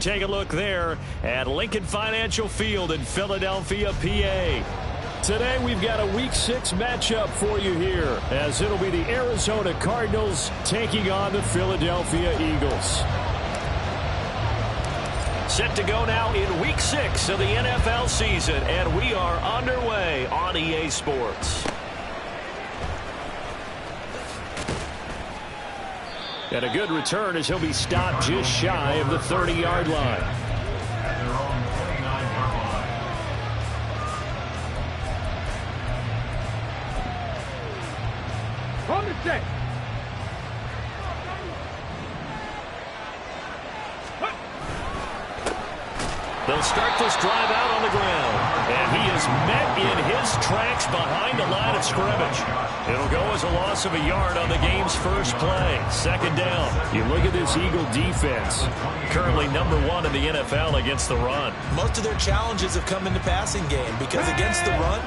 take a look there at Lincoln Financial Field in Philadelphia, PA. Today we've got a Week 6 matchup for you here, as it'll be the Arizona Cardinals taking on the Philadelphia Eagles. Set to go now in Week 6 of the NFL season, and we are underway on EA Sports. And a good return as he'll be stopped just shy of the 30-yard line. From the set. They'll start this drive out on the ground. And he is met in his tracks behind the line of scrimmage. It'll go as a loss of a yard on the game's first play. Second down. You look at this Eagle defense. Currently number 1 in the NFL against the run. Most of their challenges have come in the passing game because against the run,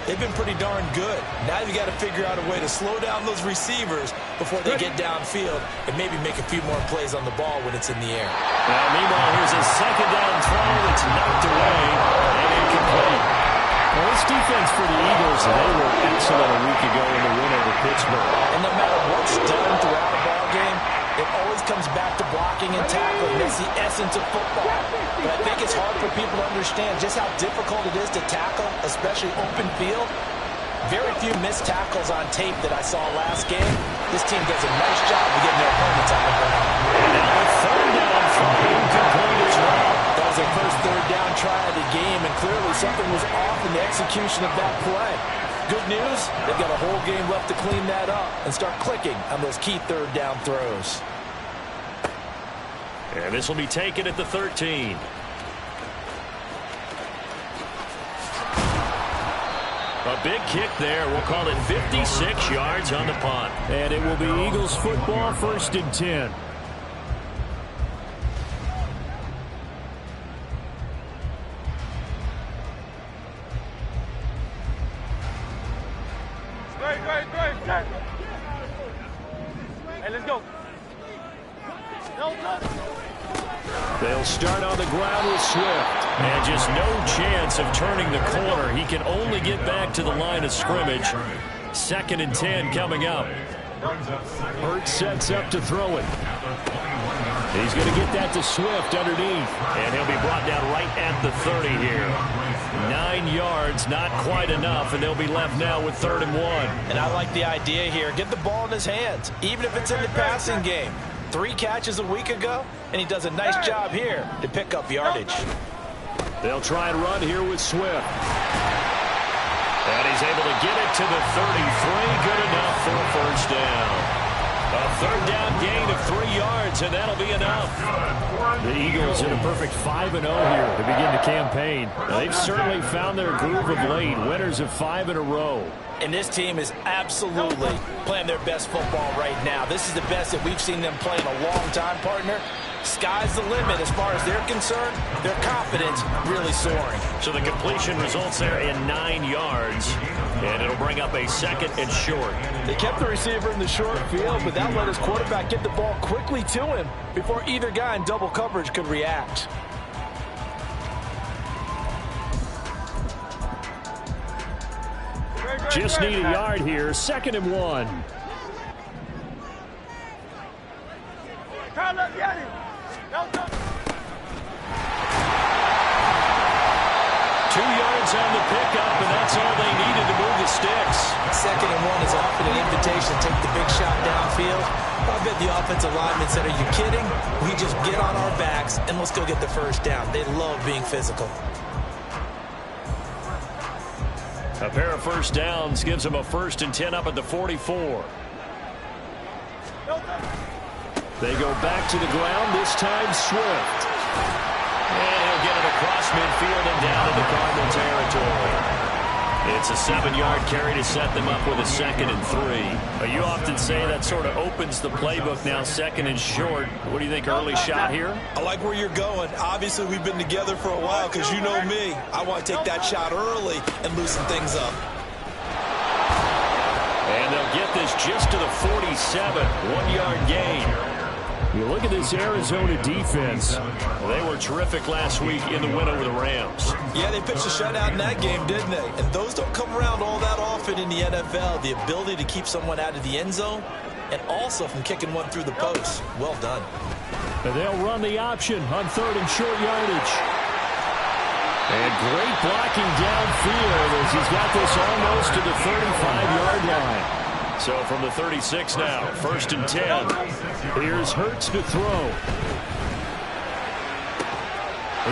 they've been pretty darn good. Now you've got to figure out a way to slow down those receivers before they get downfield and maybe make a few more plays on the ball when it's in the air. Now, meanwhile, here's a second down throw that's knocked away and incomplete. Well, this defense for the Eagles, they were excellent a week ago in the win over Pittsburgh. And no matter what's done throughout a ball game, it always comes back to blocking and tackling. That's the essence of football. But I think it's hard for people to understand just how difficult it is to tackle, especially open field. Very few missed tackles on tape that I saw last game. This team does a nice job of getting their opponents on the ground. And now a third down throw incomplete as well. That was their first third down try of the game, and clearly something was off in the execution of that play. Good news, they've got a whole game left to clean that up and start clicking on those key third down throws. And this will be taken at the 13. A big kick there. We'll call it 56 yards on the punt. And it will be Eagles football, 1st and 10. Hey, let's go. They'll start on the ground with Swift. And just no chance of turning the corner. He can only get back to the line of scrimmage. 2nd and 10 coming up. Hurts sets up to throw it. He's going to get that to Swift underneath. And he'll be brought down right at the 30 here. 9 yards, not quite enough, and they'll be left now with 3rd and 1. And I like the idea here. Get the ball in his hands, even if it's in the passing game. 3 catches a week ago, and he does a nice job here to pick up yardage. They'll try and run here with Swift. And he's able to get it to the 33. Good enough for a first down. A third down gain of 3 yards, and that'll be enough. The Eagles in a perfect 5-0 here to begin the campaign. Now, they've certainly found their groove of late. Winners of 5 in a row. And this team is absolutely playing their best football right now. This is the best that we've seen them play in a long time, partner. Sky's the limit as far as they're concerned. Their confidence really soaring. So the completion results there in 9 yards. And it'll bring up a 2nd and short. They kept the receiver in the short field, but that let his quarterback get the ball quickly to him before either guy in double coverage could react. Just need a yard here. 2nd and 1. On the pickup, and that's all they needed to move the sticks. 2nd and 1 is often an invitation to take the big shot downfield. I bet the offensive lineman said, are you kidding? We just get on our backs and let's go get the first down. They love being physical. A pair of first downs gives them a 1st and 10 up at the 44. They go back to the ground, this time Swift. And he'll get it across midfield and down into Cardinal territory. It's a 7-yard carry to set them up with a 2nd and 3. You often say that sort of opens the playbook now, 2nd and short. What do you think, early shot here? I like where you're going. Obviously, we've been together for a while because you know me. I want to take that shot early and loosen things up. And they'll get this just to the 47, 1-yard gain. You look at this Arizona defense. Well, they were terrific last week in the win over the Rams. Yeah, they pitched a shutout in that game, didn't they? And those don't come around all that often in the NFL. The ability to keep someone out of the end zone and also from kicking one through the post. Well done. And they'll run the option on 3rd and short yardage. And great blocking downfield as he's got this almost to the 35-yard line. So from the 36 now, 1st and 10. Here's Hurts to throw.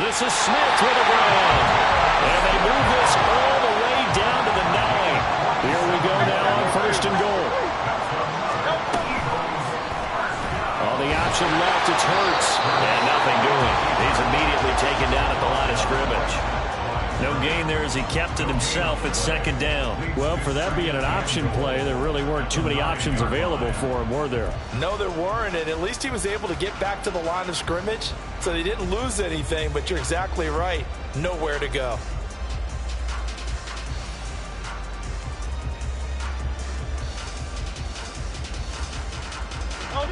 This is Smith with a grab. And they move this all the way down to the 9. Here we go now on 1st and goal. On the option left, it's Hurts. And nothing doing. He's immediately taken down at the line of scrimmage. No gain there as he kept it himself at 2nd down. Well, for that being an option play, there really weren't too many options available for him, were there? No, there weren't, and at least he was able to get back to the line of scrimmage, so they didn't lose anything, but you're exactly right. Nowhere to go.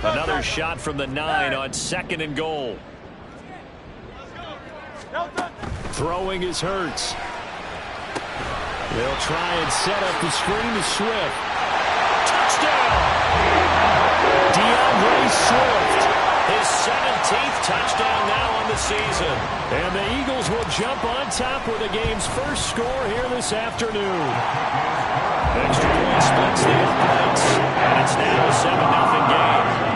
Another shot from the 9 on 2nd and goal. Throwing is Hurts. They'll try and set up the screen to Swift. Touchdown! DeAndre Swift. His 17th touchdown now on the season. And the Eagles will jump on top with the game's first score here this afternoon. Extra point splits the uprights. And it's now a 7-0 game.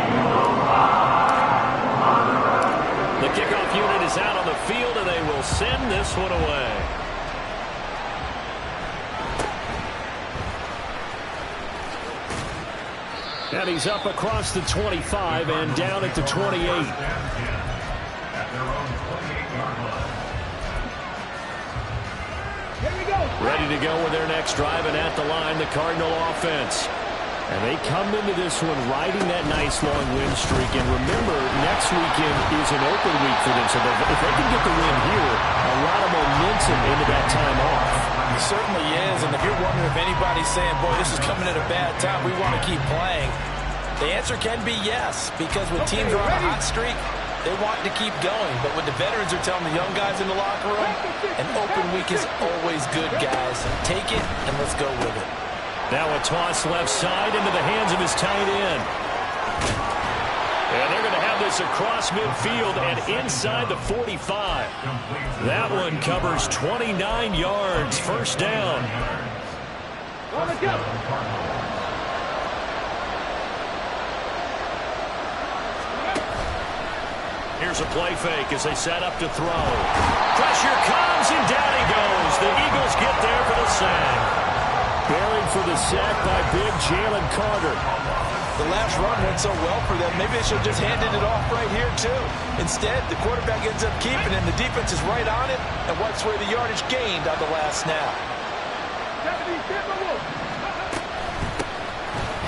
The kickoff unit is out on the field, and they will send this one away. And he's up across the 25 and down at the 28. Ready to go with their next drive, and at the line, the Cardinal offense. And they come into this one riding that nice long win streak. And remember, next weekend is an open week for them. So if they can get the win here, a lot of momentum into that time off. It certainly is. And if you're wondering if anybody's saying, boy, this is coming at a bad time, we want to keep playing, the answer can be yes. Because when teams are on a hot streak, they want to keep going. But when the veterans are telling the young guys in the locker room, an open week is always good, guys. Take it and let's go with it. Now a toss left side into the hands of his tight end. And they're going to have this across midfield and inside the 45. That one covers 29 yards. 1st down. Here's a play fake as they set up to throw. Pressure comes and down he goes. The Eagles get there for the sack. Buried for the sack by big Jalen Carter. The last run went so well for them, maybe they should have just handed it off right here, too. Instead, the quarterback ends up keeping it, and the defense is right on it and wipes away the yardage gained on the last snap.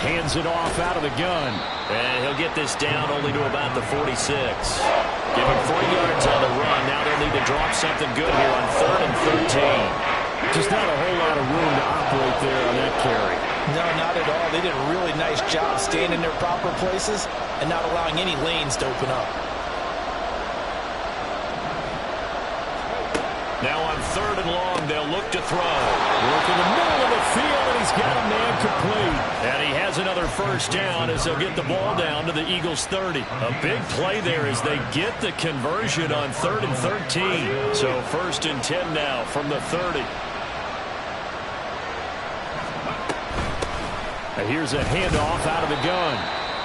Hands it off out of the gun. And he'll get this down only to about the 46. Give him 40 yards on the run. Now they'll need to drop something good here on 3rd and 13. Just not a whole lot of room to operate there on that carry. No, not at all. They did a really nice job staying in their proper places and not allowing any lanes to open up. Now on 3rd and long, they'll look to throw. Work in the middle of the field, and he's got a man complete. And he has another 1st down as they'll get the ball down to the Eagles' 30. A big play there as they get the conversion on 3rd and 13. So 1st and 10 now from the 30. And here's a handoff out of the gun.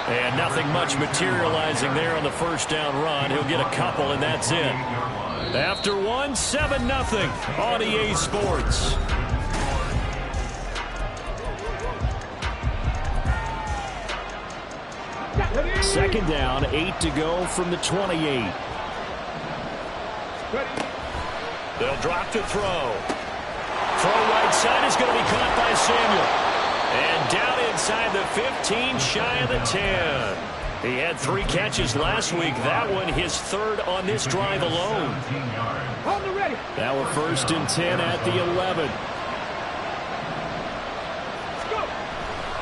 And nothing much materializing there on the 1st down run. He'll get a couple, and that's it. After one, 7-0 on EA Sports. Second down, 8 to go from the 28. They'll drop to throw. Throw right side is going to be caught by Samuel. And down inside the 15, shy of the 10. He had 3 catches last week. That one his 3rd on this drive alone. Now a 1st and 10 at the 11.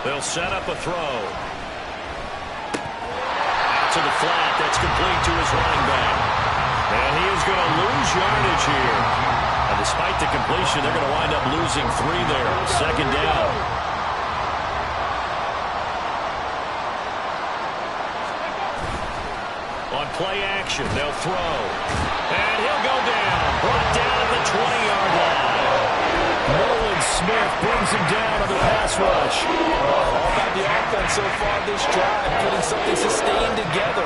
They'll set up a throw. to the flat. That's complete to his running back. And he is going to lose yardage here. And despite the completion, they're going to wind up losing 3 there. Second down. On play action, they'll throw. And he'll go down. Brought down at the 20-yard line. Nolan Smith brings him down on the pass rush. All about the offense so far this drive, putting something sustained together.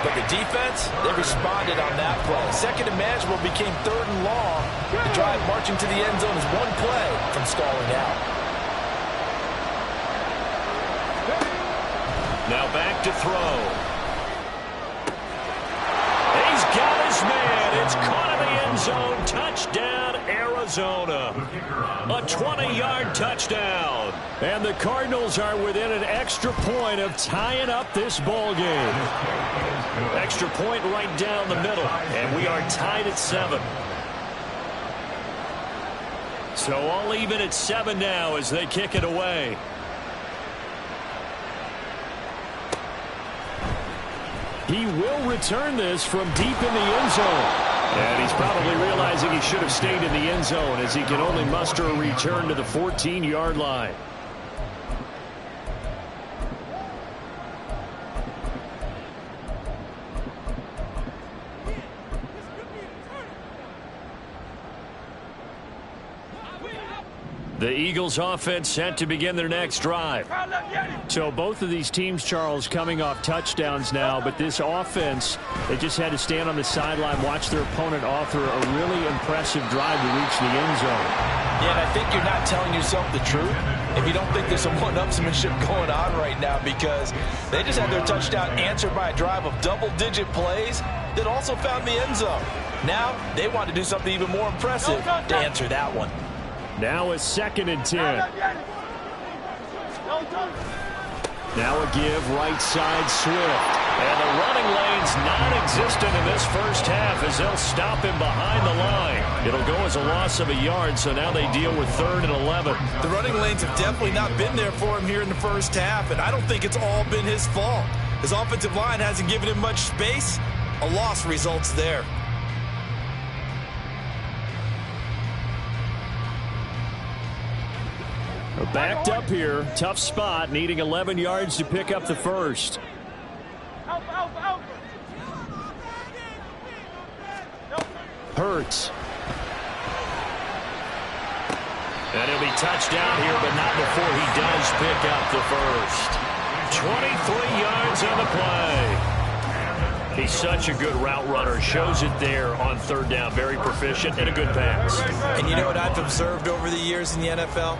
But the defense, they responded on that play. Second and manageable became 3rd and long. The drive marching to the end zone is 1 play from stalling out. Now back to throw. He's got his man. It's caught in the end zone. Touchdown, Arizona. A 20-yard touchdown. And the Cardinals are within an extra point of tying up this ball game. Extra point right down the middle. And we are tied at 7. So all even at 7 now as they kick it away. He will return this from deep in the end zone. And he's probably realizing he should have stayed in the end zone as he can only muster a return to the 14-yard line. The Eagles offense set to begin their next drive. So both of these teams, Charles, coming off touchdowns now, but this offense, they just had to stand on the sideline, watch their opponent author a really impressive drive to reach the end zone. Yeah, and I think you're not telling yourself the truth if you don't think there's some one-upsmanship going on right now, because they just had their touchdown answered by a drive of double-digit plays that also found the end zone. Now they want to do something even more impressive to answer that one. Now a 2nd and 10. Now a give right side Swift. And the running lane's non-existent in this first half as they'll stop him behind the line. It'll go as a loss of a yard, so now they deal with 3rd and 11. The running lanes have definitely not been there for him here in the first half, and I don't think it's all been his fault. His offensive line hasn't given him much space. A loss results there. Backed up here. Tough spot. Needing 11 yards to pick up the first. Hurts. And he'll be touched down here, but not before he does pick up the first. 23 yards on the play. He's such a good route runner. Shows it there on 3rd down. Very proficient and a good pass. And you know what I've observed over the years in the NFL?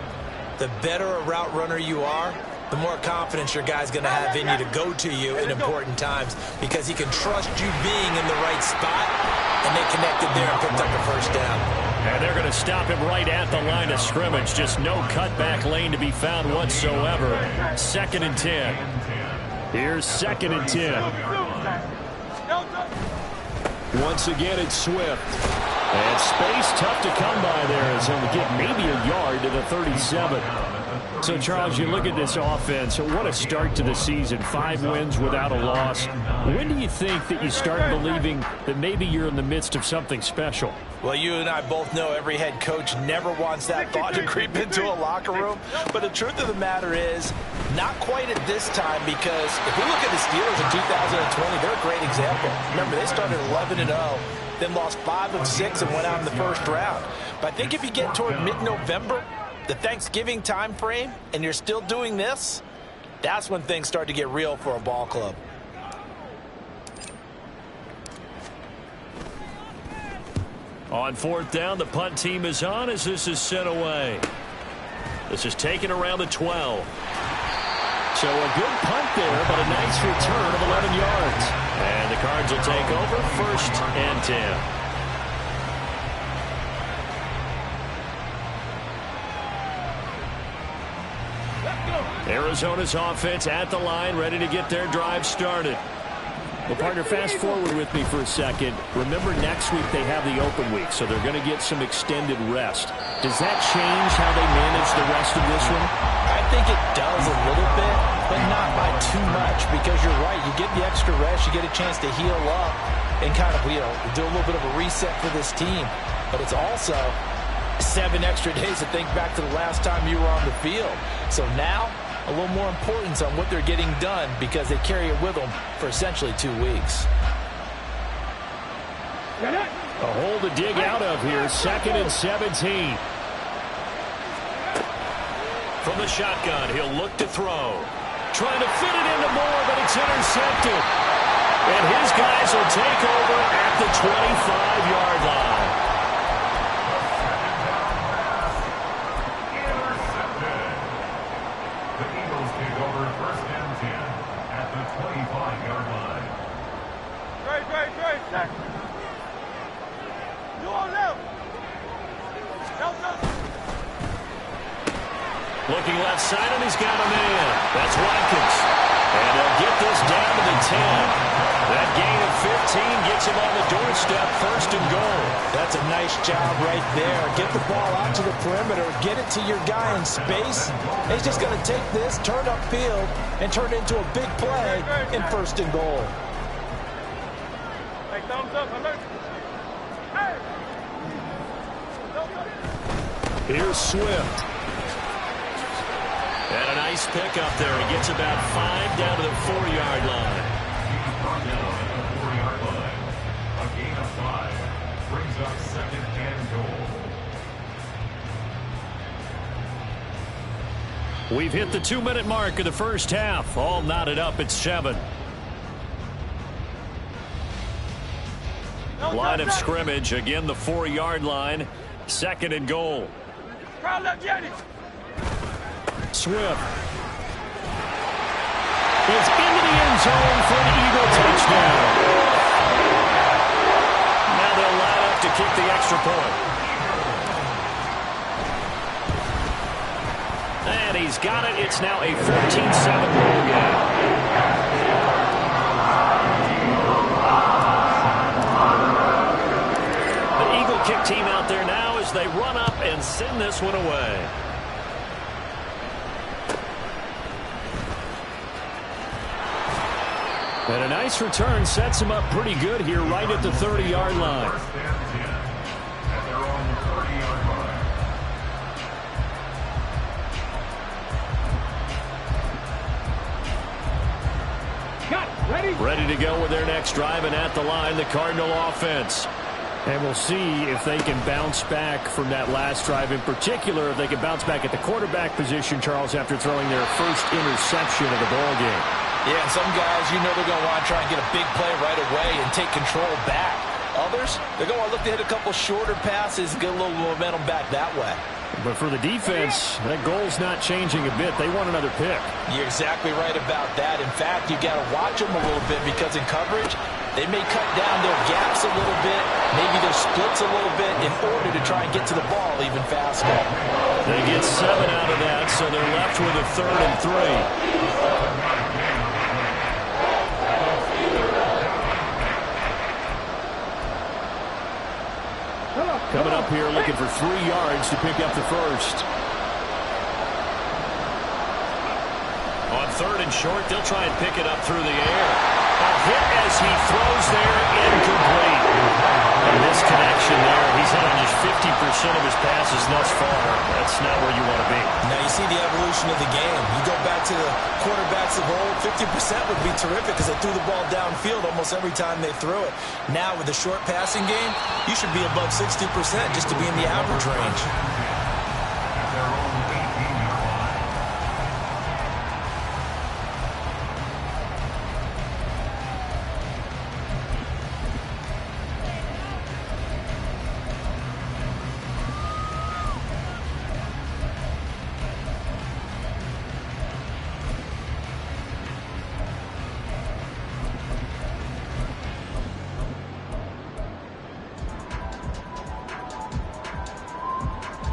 The better a route runner you are, the more confidence your guy's going to have in you to go to you in important times, because he can trust you being in the right spot, and they connected there and picked up a first down. And they're going to stop him right at the line of scrimmage. Just no cutback lane to be found whatsoever. 2nd and 10. Here's 2nd and 10. Once again, it's Swift. And space tough to come by there as he'll get maybe a yard to the 37. So, Charles, you look at this offense. What a start to the season. 5 wins without a loss. When do you think that you start believing that maybe you're in the midst of something special? Well, you and I both know every head coach never wants that thought to creep into a locker room. But the truth of the matter is, not quite at this time, because if we look at the Steelers in 2020, they're a great example. Remember, they started 11-0. Then lost 5 of 6 and went out in the first round. But I think if you get toward mid-November, the Thanksgiving time frame, and you're still doing this, that's when things start to get real for a ball club. On 4th down, the punt team is on as this is sent away. This is taken around the 12. So a good punt there, but a nice return of 11 yards. And the Cards will take over 1st and 10. Arizona's offense at the line, ready to get their drive started. Well, partner, fast forward with me for a second. Remember, next week they have the open week, so they're going to get some extended rest. Does that change how they manage the rest of this one? I think it does a little bit, but not by too much, because you're right. You get the extra rest, you get a chance to heal up and kind of, do a little bit of a reset for this team. But it's also 7 extra days to think back to the last time you were on the field. So now, a little more importance on what they're getting done because they carry it with them for essentially 2 weeks. A hole to dig out of here. 2nd and 17. From the shotgun, he'll look to throw. Trying to fit it into Moore, but it's intercepted. And his guys will take over at the 25-yard line. The Eagles take over 1st and 10 at the 25-yard line. Great. You on left. Looking left side, and he's got a man. That's Watkins. And they'll get this down to the 10. That gain of 15 gets him on the doorstep, 1st and goal. That's a nice job right there. Get the ball out to the perimeter. Get it to your guy in space. He's just going to take this, turn upfield, and turn it into a big play in 1st and goal. Hey, thumbs up, alert. Hey! Here's Swift. And a nice pickup there. He gets about 5 down to the 4-yard line. Brought down at the 4-yard line. A gain of 5 brings up 2nd and goal. We've hit the 2-minute mark of the first half. All knotted up at 7. Line of scrimmage. Again, the 4-yard line. 2nd and goal. Crowd left, Jenny. Swift is into the end zone for an Eagle touchdown. Now they'll line up to kick the extra point. And he's got it. It's now a 14-7 ball game. The Eagle kick team out there now as they run up and send this one away. And a nice return sets him up pretty good here right at the 30-yard line. 1st and 10 at their own 30-yard line. Ready to go with their next drive, and at the line, the Cardinal offense. And we'll see if they can bounce back from that last drive, in particular, if they can bounce back at the quarterback position, Charles, after throwing their first interception of the ball game. Yeah, and some guys, they're going to want to try and get a big play right away and take control back. Others, they're going to look to hit a couple shorter passes and get a little momentum back that way. But for the defense, that goal's not changing a bit. They want another pick. You're exactly right about that. In fact, you got to watch them a little bit because in coverage, they may cut down their gaps a little bit, maybe their splits a little bit in order to try and get to the ball even faster. They get 7 out of that, so they're left with a 3rd and 3. Coming up here looking for 3 yards to pick up the first. On 3rd and short, they'll try and pick it up through the air. A hit as he throws there, incomplete. And this connection there, he's hit on just 50% of his passes thus far. That's not where you want to be. Now you see the evolution of the game. You go back to the quarterbacks of old, 50% would be terrific because they threw the ball downfield almost every time they threw it. Now with the short passing game, you should be above 60% just to be in the average range. At their own 18-yard line.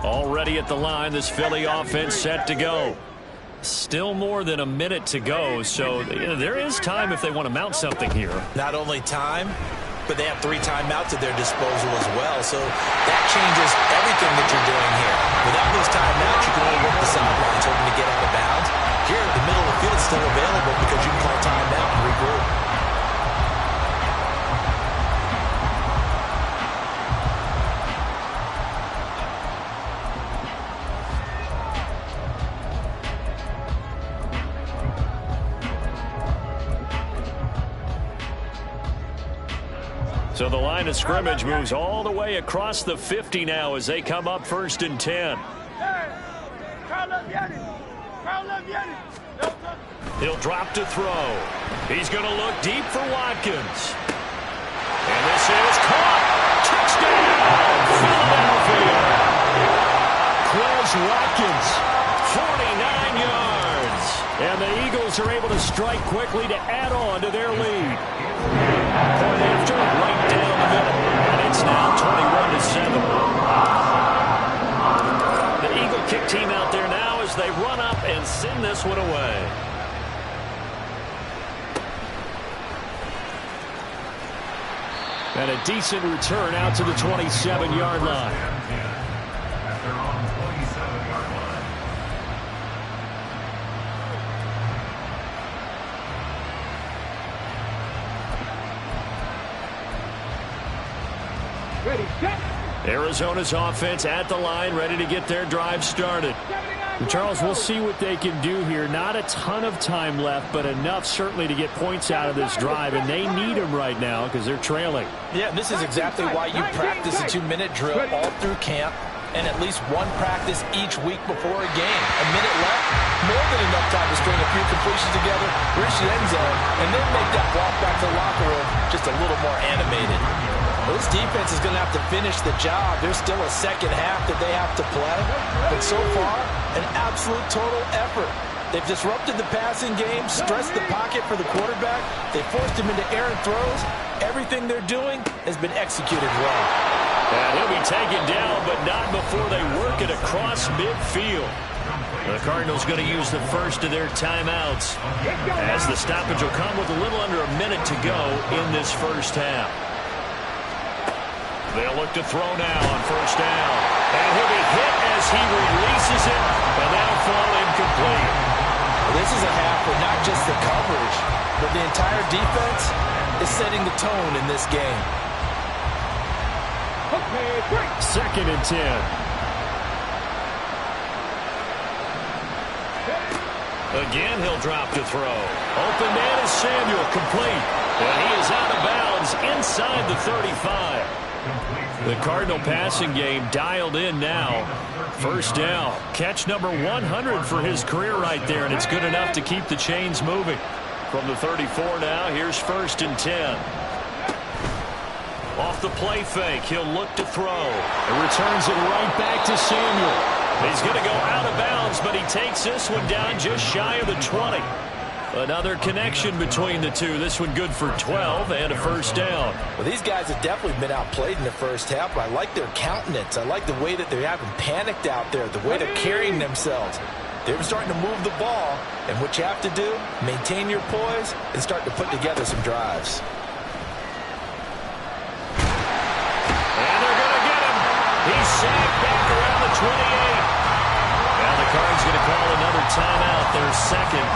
Already at the line, this Philly offense set to go. Still more than a minute to go, so there is time if they want to mount something here. Not only time, but they have 3 timeouts at their disposal as well. So that changes everything that you're doing here. Without those timeouts, you can only work the sidelines hoping to get out of bounds. Here, the middle of the field is still available because you can call timeout and regroup. So the line of scrimmage moves all the way across the 50 now as they come up 1st and 10. He'll drop to throw. He's going to look deep for Watkins. And this is caught. Touchdown, Philadelphia. Quez Watkins, 49 yards. And the Eagles are able to strike quickly to add on to their lead. Point after, right down the middle. And it's now 21-7. The Eagle kick team out there now as they run up and send this one away. And a decent return out to the 27-yard line. After on 27-yard line. Ready, set. Arizona's offense at the line, ready to get their drive started. And Charles, we'll see what they can do here. Not a ton of time left, but enough certainly to get points out of this drive, and they need them right now because they're trailing. Yeah, and this is exactly why you practice a 2-minute drill all through camp and at least one practice each week before a game. A minute left, more than enough time to string a few completions together, reach the end zone, and then make that walk back to the locker room just a little more animated. Well, this defense is going to have to finish the job. There's still a second half that they have to play. But so far, an absolute total effort. They've disrupted the passing game, stressed the pocket for the quarterback. They forced him into errant throws. Everything they're doing has been executed well. And he'll be taken down, but not before they work it across midfield. The Cardinals going to use the first of their timeouts as the stoppage will come with a little under a minute to go in this first half. They'll look to throw now on 1st down. And he'll be hit as he releases it, and that'll fall incomplete. Well, this is a half where not just the coverage, but the entire defense is setting the tone in this game. Okay, break. 2nd and 10. Again, he'll drop to throw. Open man is Samuel, complete. And he is out of bounds inside the 35. The Cardinal passing game dialed in now. 1st down. Catch number 100 for his career right there, and it's good enough to keep the chains moving. From the 34 now, here's 1st and 10. Off the play fake, he'll look to throw. And returns it right back to Samuel. He's going to go out of bounds, but he takes this one down just shy of the 20. Another connection between the two. This one good for 12 and a 1st down. Well, these guys have definitely been outplayed in the first half, but I like their countenance. I like the way that they haven't panicked out there, the way they're carrying themselves. They're starting to move the ball, and what you have to do, maintain your poise and start to put together some drives. And they're going to get him. He's sacked back around the 28. Now the Cards going to call another timeout, their second,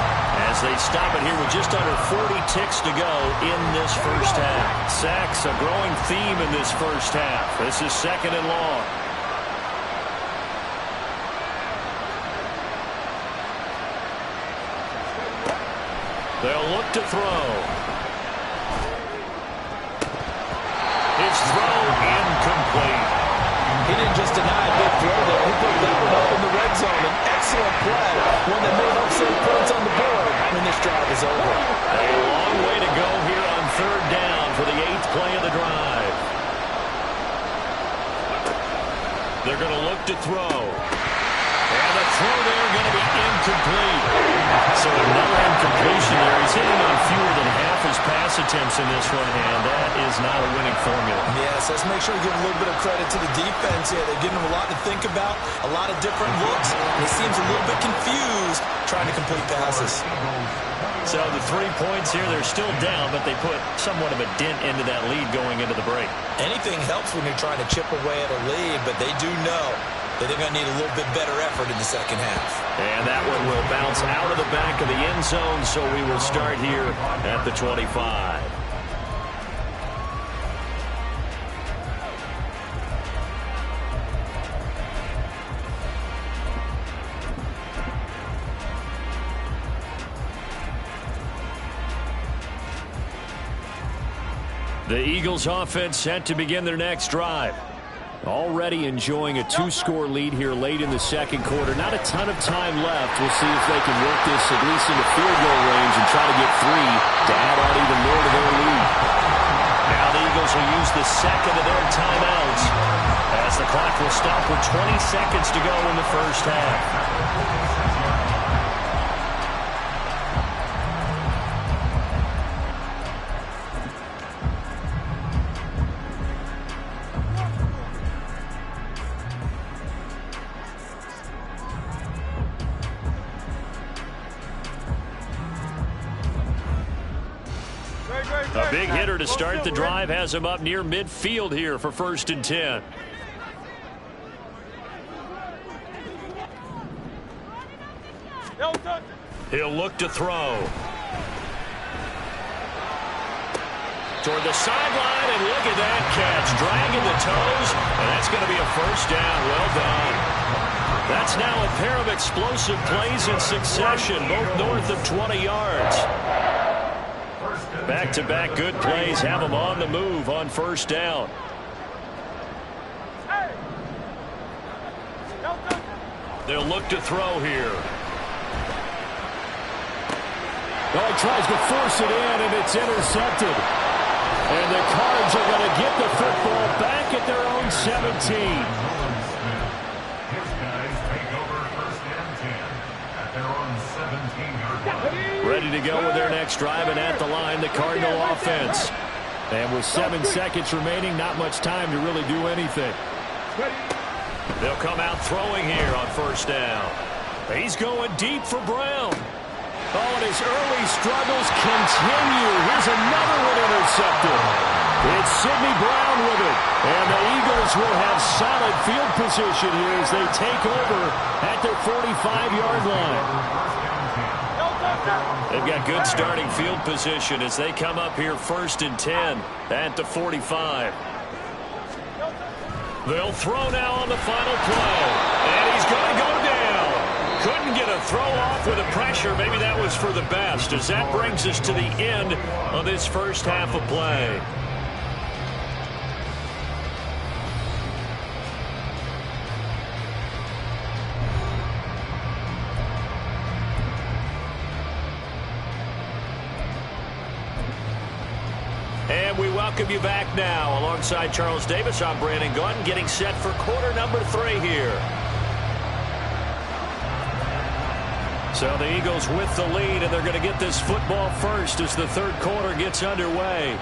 as they stop it here with just under 40 ticks to go in this first half. Sacks, a growing theme in this first half. This is 2nd and long. They'll look to throw. His throw incomplete. He didn't just deny a big throw there. He put that one up in the red zone. An excellent play. One that may help save points on the board when this drive is over. A long way to go here on 3rd down for the 8th play of the drive. They're going to look to throw. And the throw there going to be incomplete. So another incompletion there. He's hitting on fewer than half his pass attempts in this one, and that is not a winning formula. Yes, let's make sure we give a little bit of credit to the defense here. They're giving him a lot to think about, a lot of different looks, and he seems a little bit confused trying to complete passes. So the 3 points here, they're still down, but they put somewhat of a dent into that lead going into the break. Anything helps when you're trying to chip away at a lead, but they do know that they're going to need a little bit better effort in the second half. And that one will bounce out of the back of the end zone, so we will start here at the 25. The Eagles offense set to begin their next drive. Already enjoying a 2-score lead here late in the second quarter. Not a ton of time left. We'll see if they can work this at least into field goal range and try to get 3 to add on even more to their lead. Now the Eagles will use the second of their timeouts as the clock will stop with 20 seconds to go in the first half. A big hitter to start the drive has him up near midfield here for 1st and 10. He'll look to throw. Toward the sideline, and look at that catch. Dragging the toes, and that's going to be a first down. Well done. That's now a pair of explosive plays in succession, both north of 20 yards. Back-to-back good plays have them on the move on first down. They'll look to throw here. Oh, he tries to force it in, and it's intercepted. And the Cards are going to get the football back at their own 17. His guys take over 1st and 10 at their own 17-yard line. Ready to go with their next drive, and at the line, the Cardinal offense. And with 7 seconds remaining, not much time to really do anything. They'll come out throwing here on first down. He's going deep for Brown. Oh, and his early struggles continue. Here's another one intercepted. It's Sidney Brown with it. And the Eagles will have solid field position here as they take over at their 45-yard line. They've got good starting field position as they come up here 1st and 10 at the 45. They'll throw now on the final play. And he's going to go down. Couldn't get a throw off with the pressure. Maybe that was for the best, as that brings us to the end of this first half of play. And we welcome you back now. Alongside Charles Davis, I'm Brandon Gaudin, getting set for quarter number 3 here. So the Eagles with the lead, and they're going to get this football first as the third quarter gets underway.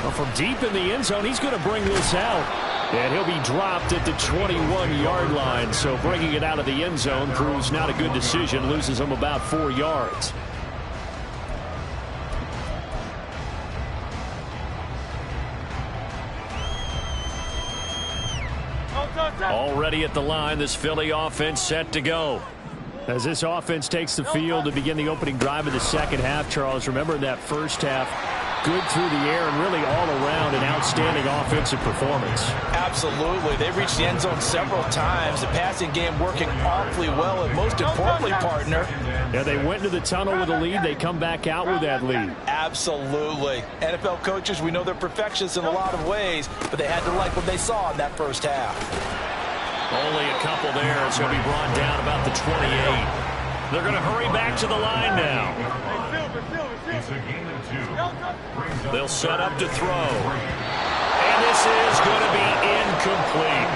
Well, from deep in the end zone, he's going to bring this out. And he'll be dropped at the 21-yard line. So bringing it out of the end zone proves not a good decision. Loses him about 4 yards. Already at the line, this Philly offense set to go. As this offense takes the field to begin the opening drive of the second half, Charles, remember that first half, good through the air and really all around an outstanding offensive performance. Absolutely. They reached the end zone several times. The passing game working awfully well, and most importantly, partner. Yeah, they went into the tunnel with a lead. They come back out with that lead. Absolutely. NFL coaches, we know they're perfectionists in a lot of ways, but they had to like what they saw in that first half. Only a couple there, and so he'll be brought down about the 28. They're going to hurry back to the line now. It's a game of 2. They'll set up to throw. And this is going to be incomplete.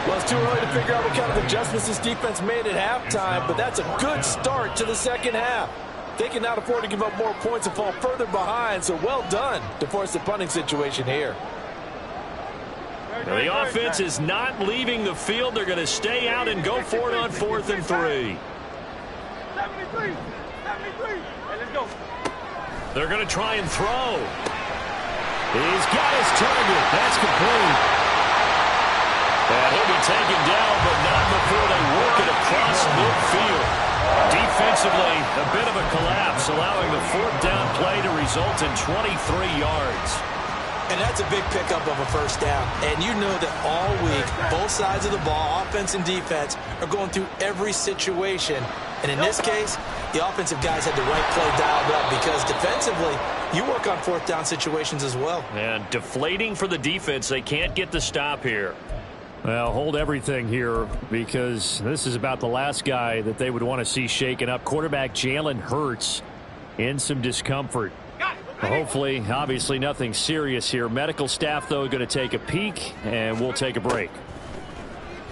Well, it's too early to figure out what kind of adjustments this defense made at halftime, but that's a good start to the second half. They can not afford to give up more points and fall further behind, so well done to force the punting situation here. The offense is not leaving the field. They're going to stay out and go for it on 4th and 3. 73. 73. Hey, let's go. They're going to try and throw. He's got his target. That's complete. And he'll be taken down, but not before they work it across midfield. Defensively, a bit of a collapse, allowing the fourth down play to result in 23 yards. And that's a big pickup of a first down. And you know that all week, both sides of the ball, offense and defense, are going through every situation. And in this case, the offensive guys had the right play dialed up because defensively, you work on fourth down situations as well. And deflating for the defense. They can't get the stop here. Well, hold everything here because this is about the last guy that they would want to see shaken up. Quarterback Jalen Hurts in some discomfort. Hopefully, obviously nothing serious here. Medical staff, though, going to take a peek, and we'll take a break.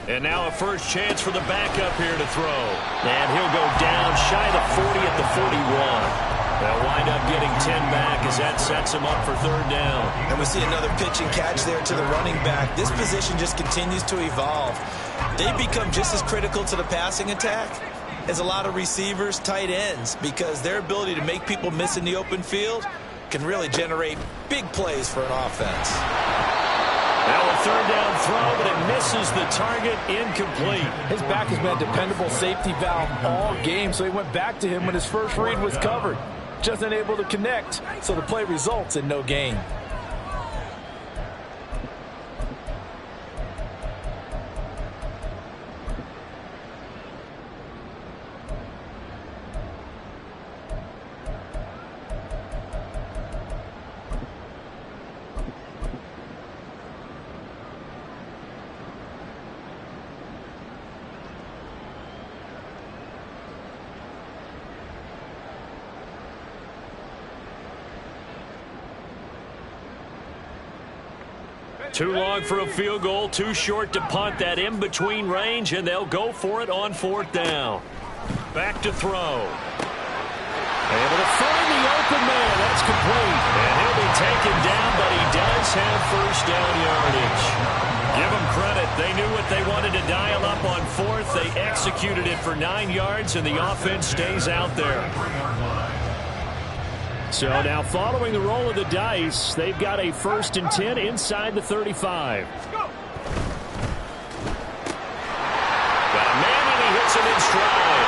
And now a first chance for the backup here to throw. And he'll go down shy of the 40 at the 41. They'll wind up getting 10 back as that sets him up for third down. And we see another pitch and catch there to the running back. This position just continues to evolve. They become just as critical to the passing attack as a lot of receivers, tight ends, because their ability to make people miss in the open field can really generate big plays for an offense. Now a third down throw, but it misses the target, incomplete. His back has been a dependable safety valve all game, so he went back to him when his first read was covered. Just unable to connect, so the play results in no gain. Too long for a field goal, too short to punt. That in-between range, and they'll go for it on fourth down. Back to throw. Able to find the open man. That's complete. And he'll be taken down, but he does have first down yardage. Give them credit. They knew what they wanted to dial up on fourth. They executed it for 9 yards, and the offense stays out there. So now following the roll of the dice, they've got a 1st and 10 inside the 35. Got a man, and he hits him in stride.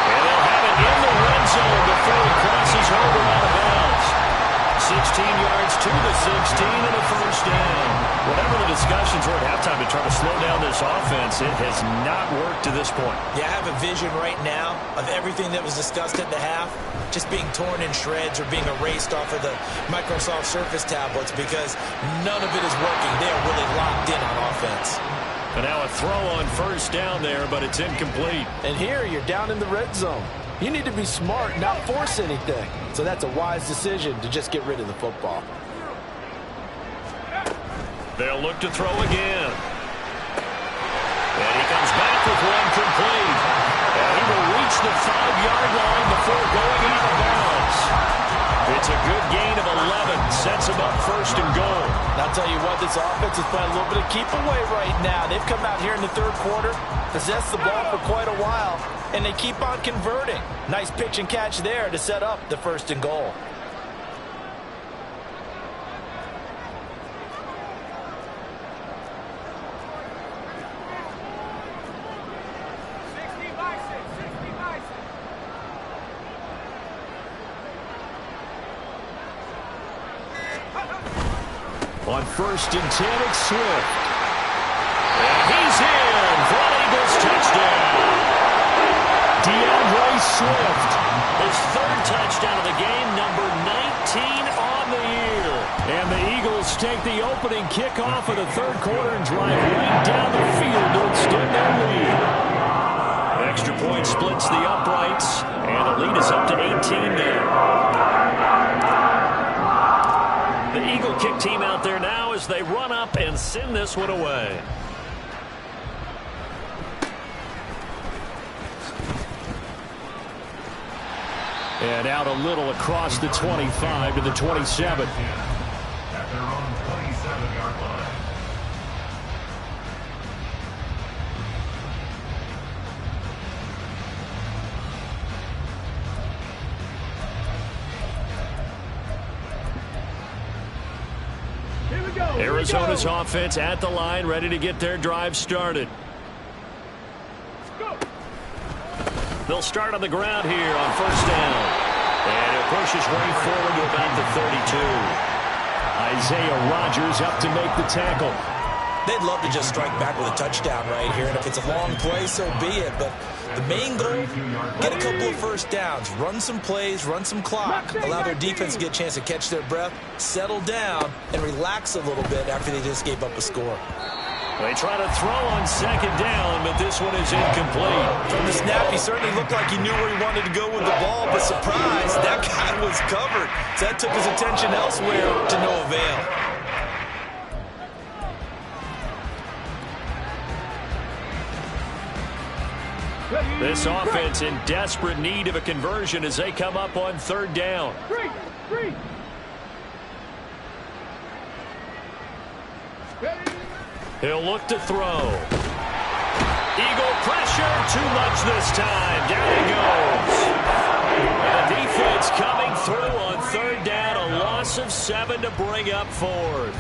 And they'll have it in the red zone before he crosses over out of bounds. 16 yards to the 16 and a first down. Whatever the discussions were at halftime to try to slow down this offense, it has not worked to this point. Yeah, I have a vision right now of everything that was discussed at the half just being torn in shreds or being erased off of the Microsoft Surface tablets because none of it is working. They are really locked in on offense. And now a throw on first down there, but it's incomplete. And here you're down in the red zone. You need to be smart, not force anything. So that's a wise decision to just get rid of the football. They'll look to throw again. And he comes back with one complete. And he will reach the 5-yard line before going out of bounds. It's a good gain of 11. Sets him up first and goal. And I'll tell you what, this offense is playing a little bit of keep away right now. They've come out here in the third quarter, possessed the ball for quite a while, and they keep on converting. Nice pitch and catch there to set up the 1st and goal. On 1st and 10, it's Swift. And he's in for an Eagles touchdown. DeAndre Swift. His 3rd touchdown of the game, number 19 on the year. And the Eagles take the opening kickoff of the 3rd quarter and drive right down the field to extend their lead. Extra point splits the uprights, and the lead is up to 18 now. The Eagle kick team out there now as they run up and send this one away. And out a little across the 25 to the 27. At their own 27-yard line. Arizona's offense at the line, ready to get their drive started. They'll start on the ground here on first down. And it pushes way forward to about the 32. Isaiah Rodgers up to make the tackle. They'd love to just strike back with a touchdown right here, and if it's a long play, so be it. But the main goal, get a couple of first downs, run some plays, run some clock, allow their defense to get a chance to catch their breath, settle down, and relax a little bit after they just gave up a score. They try to throw on second down, but this one is incomplete. From the snap, he certainly looked like he knew where he wanted to go with the ball, but surprise, that guy was covered. So that took his attention elsewhere to no avail. This offense in desperate need of a conversion as they come up on third down. He'll look to throw. Eagle pressure, too much this time. Down he goes. And the defense coming through on third down. A loss of 7 to bring up fourth.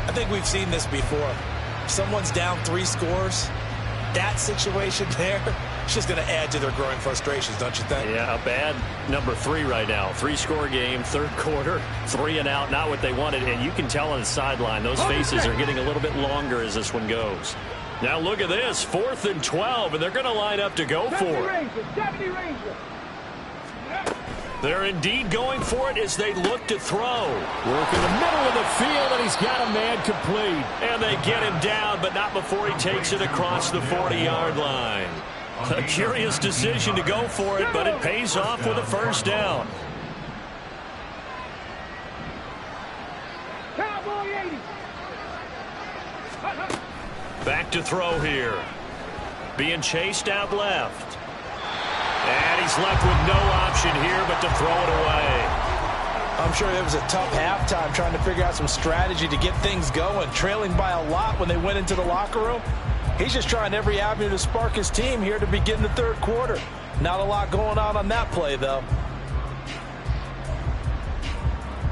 I think we've seen this before. If someone's down 3 scores, that situation there, it's just going to add to their growing frustrations, don't you think? Yeah, a bad number 3 right now. 3-score game, third quarter, 3 and out, not what they wanted. And you can tell on the sideline, those faces are getting a little bit longer as this one goes. Now look at this, 4th and 12, and they're going to line up to go for it. They're indeed going for it as they look to throw. Work in the middle of the field, and he's got a man complete. And they get him down, but not before he takes it across the 40-yard line. A curious decision to go for it, but it pays off with a first down. Back to throw here. Being chased out left. And he's left with no option here but to throw it away. I'm sure it was a tough halftime trying to figure out some strategy to get things going, trailing by a lot when they went into the locker room. He's just trying every avenue to spark his team here to begin the third quarter. Not a lot going on that play, though.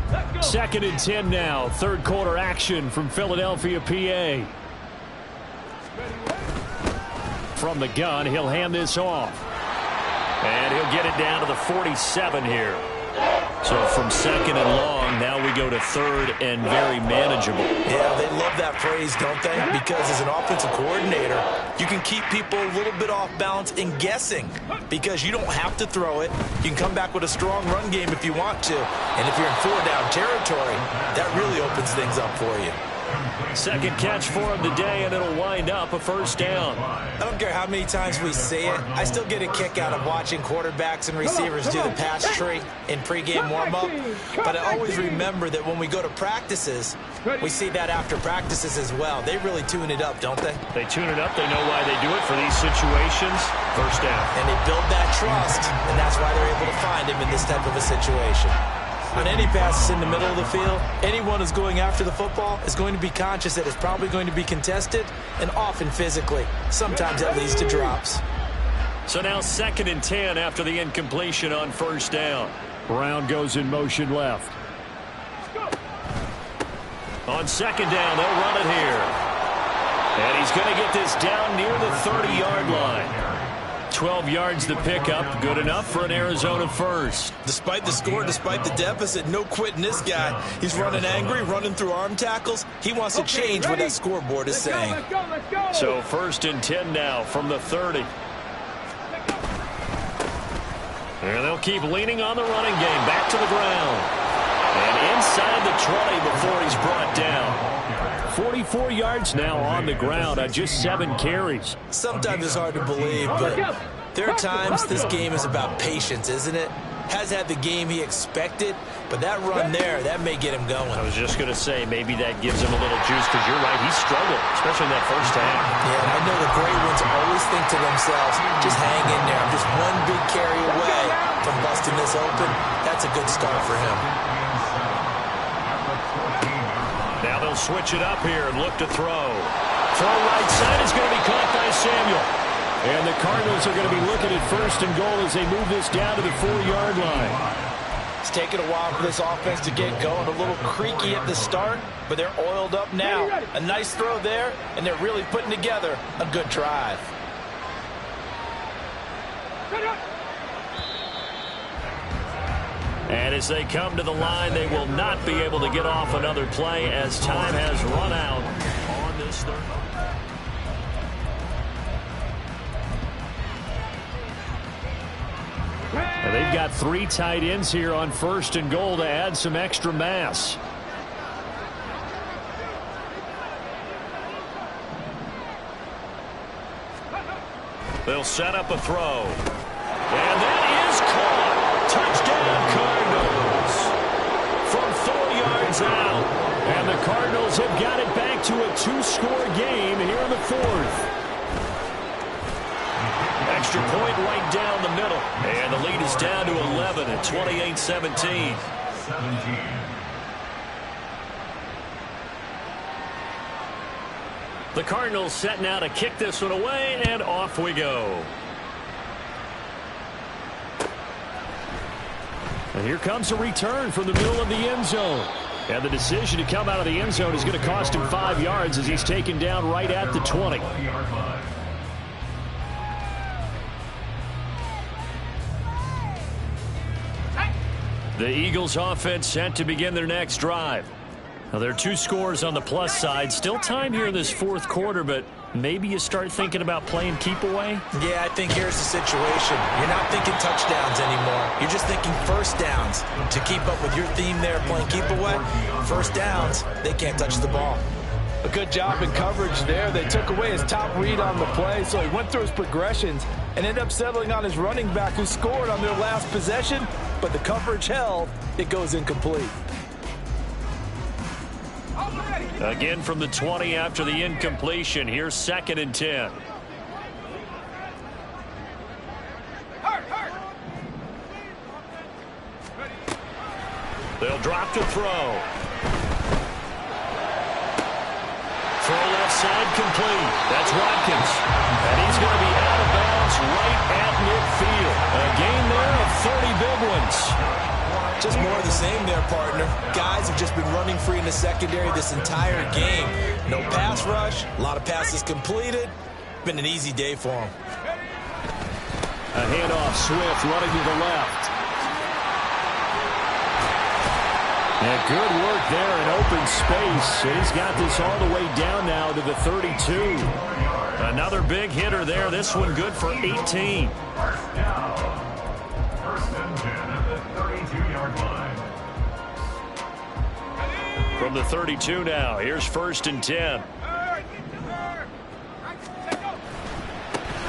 2nd and 10 now. Third quarter action from Philadelphia, PA. From the gun, he'll hand this off. And he'll get it down to the 47 here. So from 2nd and long, now we go to 3rd and very manageable. Yeah, they love that phrase, don't they? Because as an offensive coordinator, you can keep people a little bit off balance and guessing because you don't have to throw it. You can come back with a strong run game if you want to. And if you're in 4-down territory, that really opens things up for you. Second catch for him today, and it'll wind up a first down. I don't care how many times we say it. I still get a kick out of watching quarterbacks and receivers do the pass tree in pregame warm-up. But I always remember that when we go to practices, we see that after practices as well. They really tune it up, don't they? They tune it up. They know why they do it for these situations. First down. And they build that trust, and that's why they're able to find him in this type of a situation. On any passes in the middle of the field, anyone who's going after the football is going to be conscious that it's probably going to be contested and often physically. Sometimes that leads to drops. So now 2nd and 10 after the incompletion on first down. Brown goes in motion left. On 2nd down, they'll run it here. And he's going to get this down near the 30-yard line. 12 yards to pick up. Good enough for an Arizona first. Despite the score, despite the deficit, no quitting this guy. He's running angry, running through arm tackles. He wants to change what that scoreboard is saying. So 1st and 10 now from the 30. And they'll keep leaning on the running game. Back to the ground. And inside the 20 before he's brought down. 44 yards now on the ground on just 7 carries. Sometimes it's hard to believe, but there are times this game is about patience, isn't it? Has had the game he expected, but that run there, that may get him going. I was just going to say, maybe that gives him a little juice, because you're right, he struggled, especially in that first half. Yeah, and I know the great ones always think to themselves, just hang in there. I'm just one big carry away from busting this open. That's a good start for him. Now they'll switch it up here and look to throw. Throw right side is going to be caught by Samuel. And the Cardinals are going to be looking at 1st and goal as they move this down to the 4-yard line. It's taken a while for this offense to get going. A little creaky at the start, but they're oiled up now. A nice throw there, and they're really putting together a good drive. And as they come to the line, they will not be able to get off another play as time has run out on this third. And they've got 3 tight ends here on 1st and goal to add some extra mass. They'll set up a throw. And that is caught. Touchdown, Cardinals. From 4 yards out. And the Cardinals have got it back to a 2-score game here in the 4th. Extra point right down the middle. And the lead is down to 11 at 28-17. The Cardinals set now to kick this one away, and off we go. And here comes a return from the middle of the end zone. And the decision to come out of the end zone is going to cost him 5 yards as he's taken down right at the 20. The Eagles offense set to begin their next drive. Now, there are 2 scores on the plus side. Still time here in this 4th quarter, but maybe you start thinking about playing keep away? Yeah, I think here's the situation. You're not thinking touchdowns anymore. You're just thinking first downs. To keep up with your theme there, playing keep away, first downs, they can't touch the ball. A good job in coverage there. They took away his top read on the play, so he went through his progressions and ended up settling on his running back who scored on their last possession, but the coverage held. It goes incomplete. Again from the 20 after the incompletion. Here's 2nd and 10. They'll drop to throw. Throw left side complete. That's Watkins. And he's going to be out of bounds right at midfield. A gain there of 30 big ones. Just more of the same there, partner. Guys have just been running free in the secondary this entire game. No pass rush, a lot of passes completed. Been an easy day for them. A handoff, Swift running to the left. And good work there in open space. And he's got this all the way down now to the 32. Another big hitter there. This one good for 18. First and 10 at the 32-yard line. From the 32 now. Here's 1st and 10.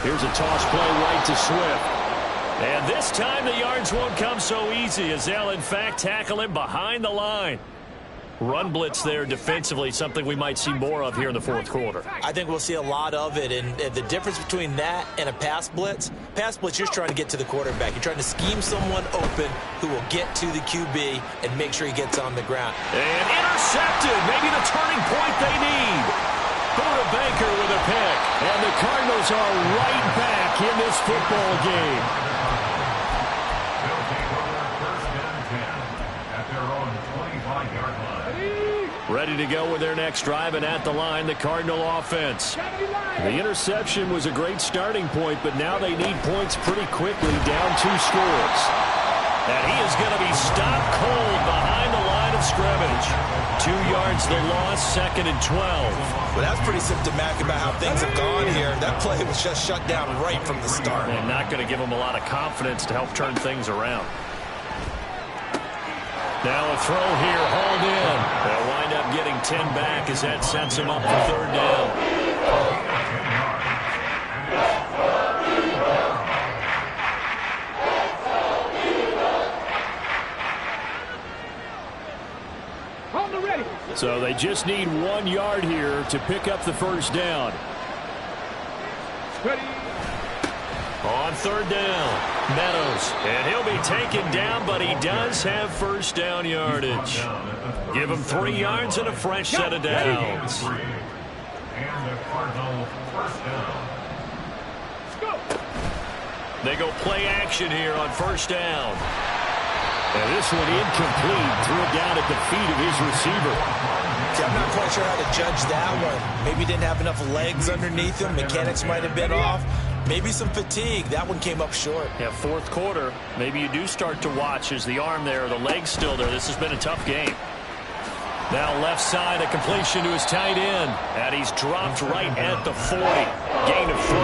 Here's a toss play right to Swift. And this time the yards won't come so easy as they'll in fact tackle him behind the line. Run blitz there defensively, something we might see more of here in the 4th quarter. I think we'll see a lot of it, and the difference between that and a pass blitz, you're just trying to get to the quarterback. You're trying to scheme someone open who will get to the QB and make sure he gets on the ground. And intercepted, maybe the turning point they need. Buda Baker with a pick. And the Cardinals are right back in this football game. They'll take over first and 10 at their own 25-yard line. Ready to go with their next drive, and at the line, the Cardinal offense. The interception was a great starting point, but now they need points pretty quickly, down 2 scores. And he is going to be stopped cold behind the line of scrimmage. 2 yards the loss, 2nd and 12. Well, that's pretty symptomatic about how things have gone here. That play was just shut down right from the start. And not going to give them a lot of confidence to help turn things around. Now a throw here, hauled in. They'll wind up getting 10 back as that sets them up for 3rd down. So they just need 1 yard here to pick up the 1st down. On 3rd down, Meadows. And he'll be taken down, but he does have 1st down yardage. Give him 3 yards and a fresh set of downs. And the Cardinal first down. They go play action here on 1st down. And this one incomplete. Threw it down at the feet of his receiver. See, I'm not quite sure how to judge that one. Maybe he didn't have enough legs underneath him. Mechanics might have been off. Maybe some fatigue. That one came up short. Yeah, fourth quarter. Maybe you do start to watch as the arm there, the leg's still there. This has been a tough game. Now left side, a completion to his tight end. And he's dropped right at the 40. Gain of 3.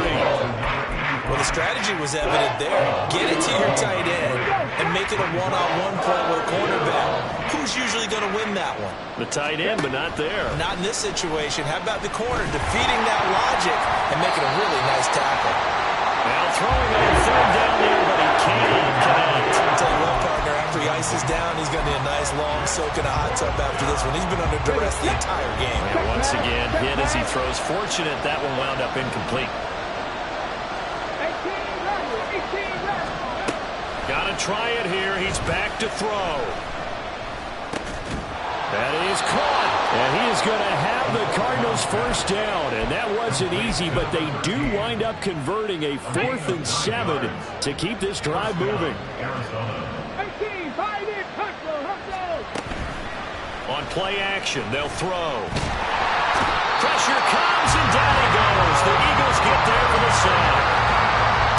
Well, the strategy was evident there. Get it to your tight end and make it a one-on-one play with a cornerback. Who's usually going to win that one? The tight end, but not there. Not in this situation. How about the corner defeating that logic and making a really nice tackle? Now throwing on third down there, but he can't connect. I'll tell you what, partner, after he ices down, he's going to need a nice long soak in a hot tub after this one. He's been under duress the entire game. And once again, hit as he throws. Fortunate that one wound up incomplete. Got to try it here. He's back to throw. That is caught. And he is going to have the Cardinals first down. And that wasn't easy, but they do wind up converting a 4th and 7 to keep this drive moving. On play action, they'll throw. Pressure comes, and down he goes. The Eagles get there for the sack.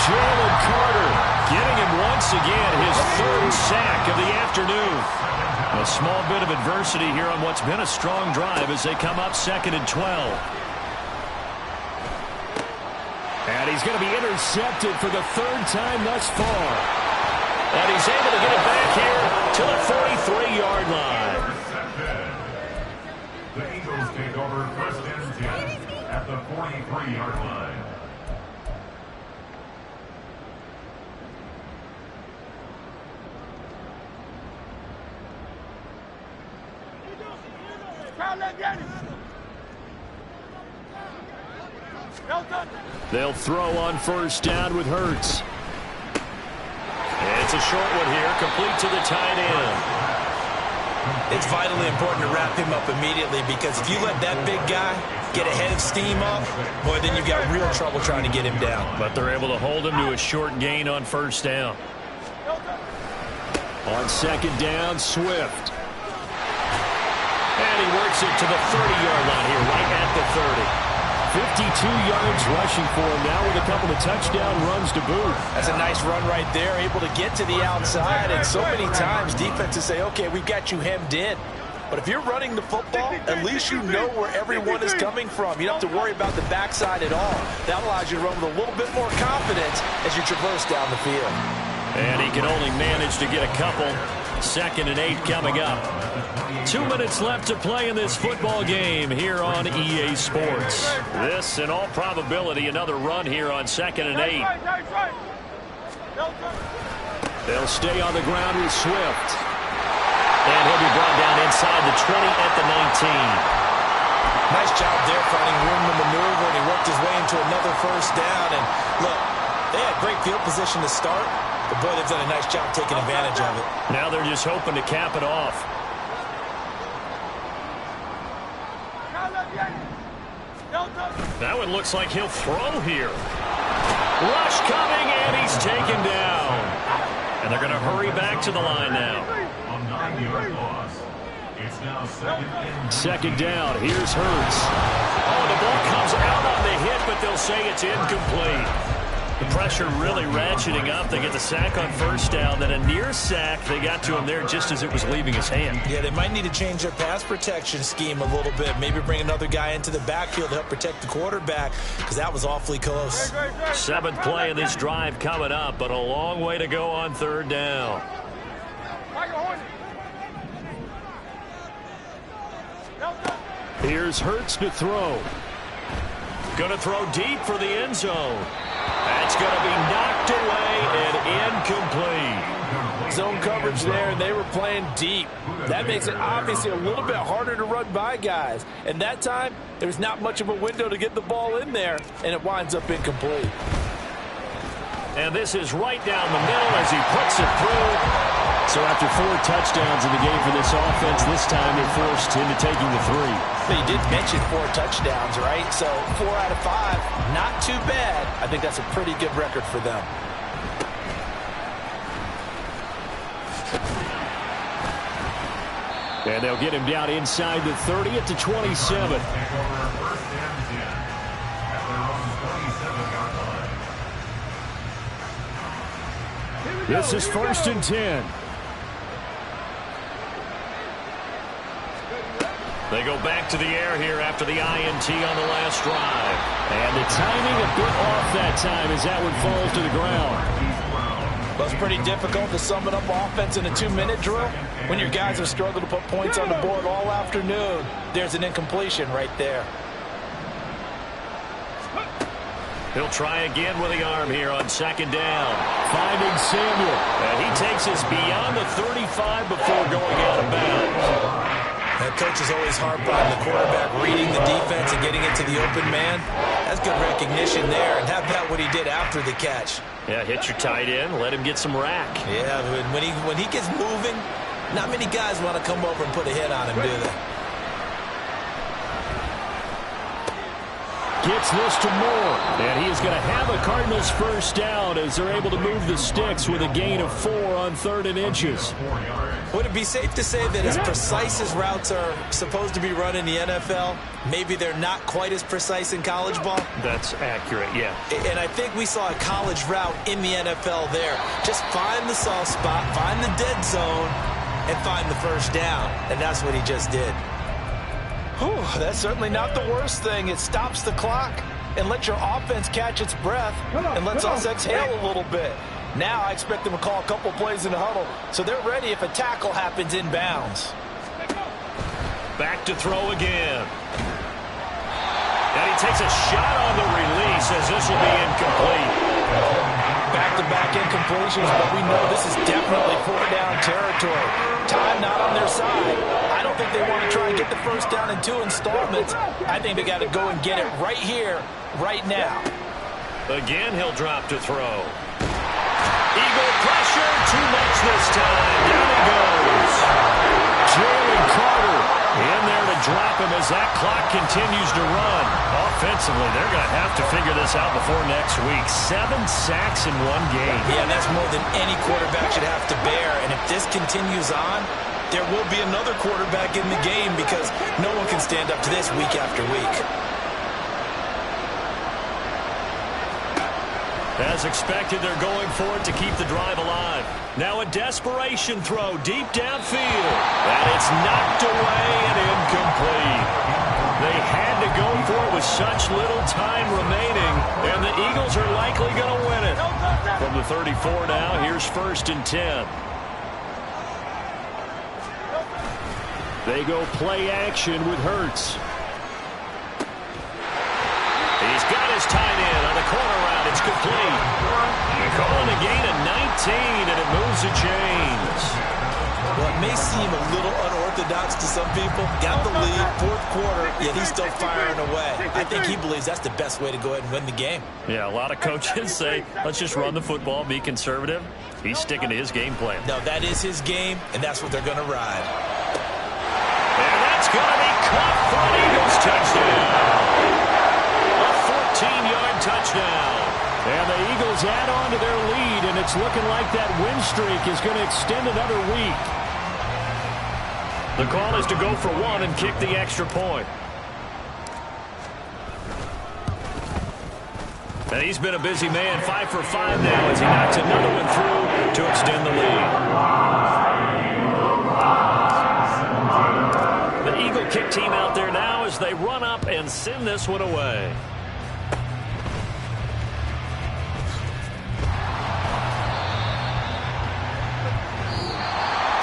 Jalen Carter getting him once again, his 3rd sack of the afternoon. A small bit of adversity here on what's been a strong drive as they come up 2nd and 12. And he's going to be intercepted for the 3rd time thus far. And he's able to get it back here to the 43-yard line. The Eagles take over 1st and 10 at the 43-yard line. They'll throw on 1st down with Hurts. It's a short one here, complete to the tight end. It's vitally important to wrap him up immediately because if you let that big guy get a head of steam up, boy, then you've got real trouble trying to get him down. But they're able to hold him to a short gain on 1st down. On 2nd down, Swift. And he works it to the 30-yard line here, right at the 30. 52 yards rushing for him now with a couple of touchdown runs to boot. That's a nice run right there, able to get to the outside. And so many times defenses say, okay, we've got you hemmed in. But if you're running the football, at least you know where everyone is coming from. You don't have to worry about the backside at all. That allows you to run with a little bit more confidence as you traverse down the field. And he can only manage to get a couple. 2nd and 8 coming up. 2 minutes left to play in this football game here on EA Sports. This, in all probability, another run here on 2nd and 8. They'll stay on the ground with Swift. And he'll be brought down inside the 20 at the 19. Nice job there finding room to maneuver, and he worked his way into another 1st down. And look, they had great field position to start, but boy, they've done a nice job taking advantage of it. Now they're just hoping to cap it off. That one looks like he'll throw here. Rush coming, and he's taken down. And they're going to hurry back to the line now. A 9-yard loss. It's now 2nd down. Here's Hurts. Oh, the ball comes out on the hit, but they'll say it's incomplete. The pressure really ratcheting up. They get the sack on 1st down, then a near sack. They got to him there just as it was leaving his hand. Yeah, they might need to change their pass protection scheme a little bit. Maybe bring another guy into the backfield to help protect the quarterback because that was awfully close. 7th play of this drive coming up, but a long way to go on 3rd down. Here's Hurts to throw. Going to throw deep for the end zone. That's going to be knocked away and incomplete. Zone coverage there, and they were playing deep. That makes it obviously a little bit harder to run by guys. And that time, there's not much of a window to get the ball in there, and it winds up incomplete. And this is right down the middle as he puts it through. So after 4 touchdowns in the game for this offense, this time they're forced into taking the 3. But you did mention 4 touchdowns, right? So 4 out of 5, not too bad. I think that's a pretty good record for them. And they'll get him down inside the 30 at the 27. This is 1st and 10. They go back to the air here after the INT on the last drive. And the timing a bit off that time as that one falls to the ground. Well, it's pretty difficult to sum it up offense in a 2-minute drill when your guys have struggled to put points on the board all afternoon. There's an incompletion right there. He'll try again with the arm here on 2nd down. Finding Samuel. And he takes us beyond the 35 before going out of bounds. That coach is always harp on the quarterback reading the defense and getting it to the open man. That's good recognition there. And how about what he did after the catch? Yeah, hit your tight end, let him get some rack. Yeah, when he gets moving, not many guys want to come over and put a hit on him, do they? Gets this to Moore. And he is going to have a Cardinals first down as they're able to move the sticks with a gain of 4 on 3rd and inches. Would it be safe to say that as precise as routes are supposed to be run in the NFL, maybe they're not quite as precise in college ball? That's accurate, yeah. And I think we saw a college route in the NFL there. Just find the soft spot, find the dead zone, and find the first down. And that's what he just did. Whew, that's certainly not the worst thing. It stops the clock and lets your offense catch its breath and lets us exhale a little bit. Now I expect them to call a couple plays in the huddle, so they're ready if a tackle happens inbounds. Back to throw again. And he takes a shot on the release as this will be incomplete. Back-to-back incompletions, but we know this is definitely 4-down territory. Time not on their side. I don't think they want to try and get the first down in 2 installments. I think they got to go and get it right here, right now. Again, he'll drop to throw. Eagle pressure, too much this time. Down he goes. Jalen Carter in there to drop him as that clock continues to run. Offensively, they're going to have to figure this out before next week. 7 sacks in 1 game. Yeah, that's more than any quarterback should have to bear. And if this continues on, there will be another quarterback in the game because no one can stand up to this week after week. As expected, they're going for it to keep the drive alive. Now a desperation throw deep downfield. And it's knocked away and incomplete. They had to go for it with such little time remaining, and the Eagles are likely going to win it. From the 34 now, here's 1st and 10. They go play action with Hurts. He's got his tight end on the corner route. It's complete. They're calling a gain of 19, and it moves the chains. Well, it may seem a little unorthodox to some people. Got the lead, 4th quarter, yet he's still firing away. I think he believes that's the best way to go ahead and win the game. Yeah, a lot of coaches say, let's just run the football, be conservative. He's sticking to his game plan. No, that is his game, and that's what they're going to ride. And that's going to be caught for an Eagles touchdown. A 14-yard touchdown. And the Eagles add on to their lead, and it's looking like that win streak is going to extend another week. The call is to go for 1 and kick the extra point. And he's been a busy man, 5 for 5 now as he knocks another one through to extend the lead. The Eagle kick team out there now as they run up and send this one away.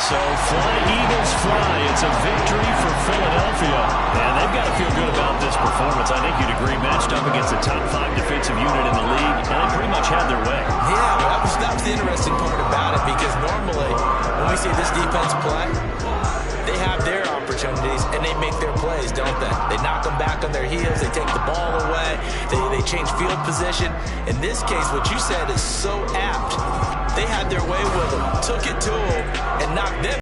So fly, Eagles fly. It's a victory for Philadelphia. And they've got to feel good about this performance. I think you'd agree, matched up against the top 5 defensive unit in the league, and they pretty much had their way. Yeah, that was the interesting part about it, because normally when we see this defense play, they have their opportunities and they make their plays, don't they? They knock them back on their heels, they take the ball away, they change field position. In this case, what you said is so apt. They had their way with them, took it to them, and knocked them